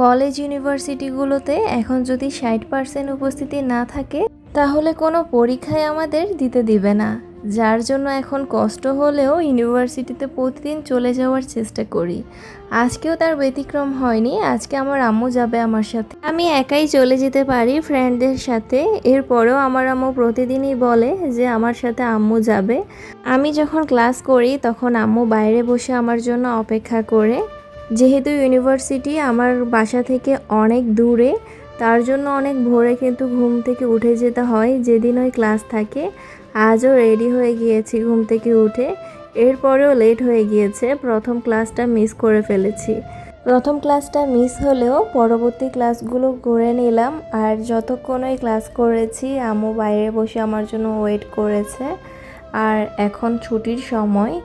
College ইউনিভার্সিটিগুলোতে এখন যদি 60% উপস্থিতি না থাকে তাহলে কোনো পরীক্ষায় আমাদের দিতে দিবে না, যার জন্য এখন কষ্ট হলেও ইউনিভার্সিটিতে প্রতিদিন চলে যাওয়ার চেষ্টা করি। আজকেও তার ব্যতিক্রম হয়নি। আজকে আমার আম্মু যাবে আমার সাথে। আমি একাই চলে যেতে পারি ফ্রেন্ডদের সাথে, এরপরেও আমার আম্মু প্রতিদিনই বলে যে আমার সাথে আম্মু যাবে। আমি যখন ক্লাস করি তখন আম্মু বাইরে বসে আমার জন্য অপেক্ষা করে। যেহেতু ইউনিভার্সিটি আমার বাসা থেকে অনেক দূরে, তার জন্য অনেক ভোরে কিন্তু ঘুম থেকে উঠে যেতে হয় যেদিন ওই ক্লাস থাকে। আজও রেডি হয়ে গিয়েছি ঘুম থেকে উঠে, এরপরেও লেট হয়ে গিয়েছে। প্রথম ক্লাসটা মিস করে ফেলেছি। প্রথম ক্লাসটা মিস হলেও পরবর্তী ক্লাসগুলো করে নিলাম। আর যতক্ষণ ওই ক্লাস করেছি আম্মু বাইরে বসে আমার জন্য ওয়েট করেছে। আর এখন ছুটির সময়,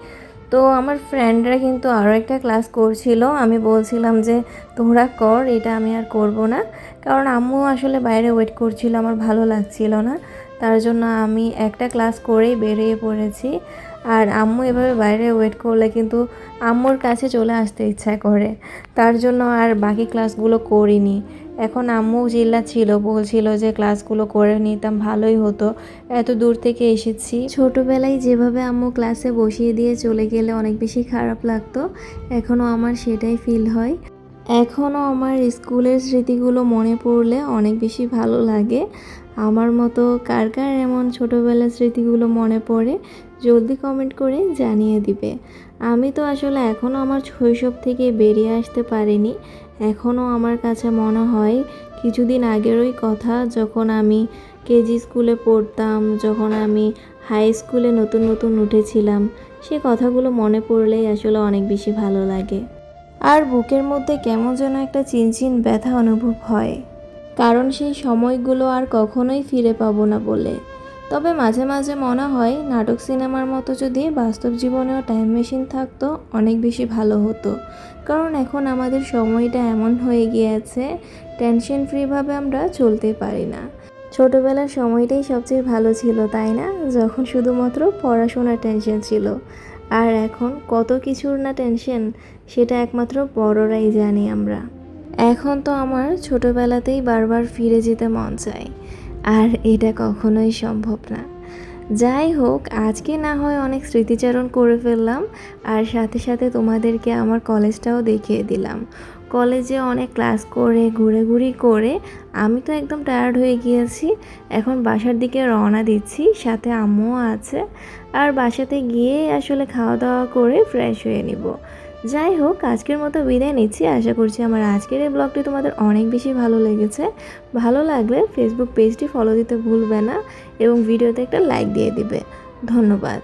তো আমার ফ্রেন্ডরা কিন্তু আরও একটা ক্লাস করছিল। আমি বলছিলাম যে তোমরা কর, এটা আমি আর করব না, কারণ আম্মু আসলে বাইরে ওয়েট করছিল, আমার ভালো লাগছিল না। তার জন্য আমি একটা ক্লাস করেই বেরিয়ে পড়েছি। আর আম্মু এভাবে বাইরে ওয়েট করলে কিন্তু আম্মুর কাছে চলে আসতে ইচ্ছা করে, তার জন্য আর বাকি ক্লাসগুলো করিনি। এখন আম্মু চিল্লাচ্ছিল, বলছিল যে ক্লাসগুলো করে নিতাম ভালোই হতো, এত দূর থেকে এসেছি। ছোটোবেলায় যেভাবে আম্মু ক্লাসে বসিয়ে দিয়ে চলে গেলে অনেক বেশি খারাপ লাগতো, এখনও আমার সেটাই ফিল হয়। এখনও আমার স্কুলের স্মৃতিগুলো মনে পড়লে অনেক বেশি ভালো লাগে। আমার মতো কার কার এমন ছোটোবেলার স্মৃতিগুলো মনে পড়ে জলদি কমেন্ট করে জানিয়ে দিবে। আমি তো আসলে এখনও আমার শৈশব থেকে বেরিয়ে আসতে পারিনি। এখনও আমার কাছে মনে হয় কিছুদিন আগেরই কথা, যখন আমি কেজি স্কুলে পড়তাম, যখন আমি হাই স্কুলে নতুন নতুন উঠেছিলাম, সে কথাগুলো মনে পড়লেই আসলে অনেক বেশি ভালো লাগে। আর বুকের মধ্যে কেমন যেন একটা চিনচিন ব্যথা অনুভব হয়, কারণ সেই সময়গুলো আর কখনোই ফিরে পাবো না বলে। তবে মাঝে মাঝে মনে হয় নাটক সিনেমার মতো যদি বাস্তব জীবনেও টাইম মেশিন থাকতো অনেক বেশি ভালো হতো। কারণ এখন আমাদের সময়টা এমন হয়ে গিয়েছে, টেনশন ফ্রিভাবে আমরা চলতে পারি না। ছোটোবেলার সময়টাই সবচেয়ে ভালো ছিল, তাই না? যখন শুধুমাত্র পড়াশোনার টেনশন ছিল। আর এখন কত কিছুর না টেনশন, সেটা একমাত্র বড়রাই জানি আমরা। এখন তো আমার ছোটোবেলাতেই বারবার ফিরে যেতে মন চায়, আর এটা কখনোই সম্ভব না। যাই হোক, আজকে না হয় অনেক স্মৃতিচারণ করে ফেললাম, আর সাথে সাথে তোমাদেরকে আমার কলেজটাও দেখিয়ে দিলাম। কলেজে অনেক ক্লাস করে ঘুরেঘুরি করে আমি তো একদম টায়ার্ড হয়ে গিয়েছি। এখন বাসার দিকে রওনা দিচ্ছি, সাথে আম্মুও আছে। আর বাসাতে গিয়ে আসলে খাওয়া দাওয়া করে ফ্রেশ হয়ে নিব। যাই হোক, আজকের মতো বিদায় নিচ্ছি। আশা করছি আমার আজকের এই ব্লগটি তোমাদের অনেক বেশি ভালো লেগেছে। ভালো লাগলে ফেসবুক পেজটি ফলো দিতে ভুলবে না এবং ভিডিওতে একটা লাইক দিয়ে দিবে। ধন্যবাদ।